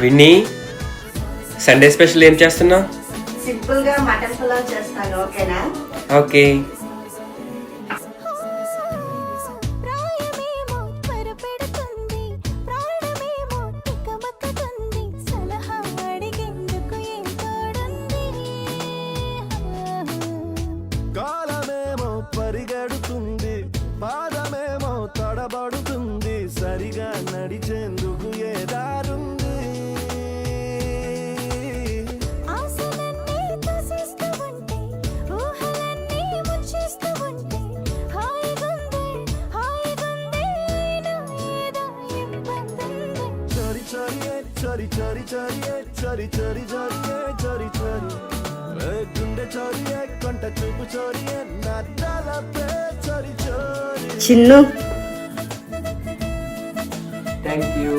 Winnie, Sunday special ఏం చేస్తున్నావు? Simple గా మటన్ పులావ్ చేస్తాను, ఓకేనా? ఓకే. కాలమేమో పరిగెడుతుంది, పాదమేమో తడబడుతుంది, సరిగా నడిచేందుకు ఏ దారుంది? చరి చరి చరి చరి చరి చరి చరి చరి గుండె చరి కంట చూపు చరి నా తలపే చరి చరి. Chinnu, thank you.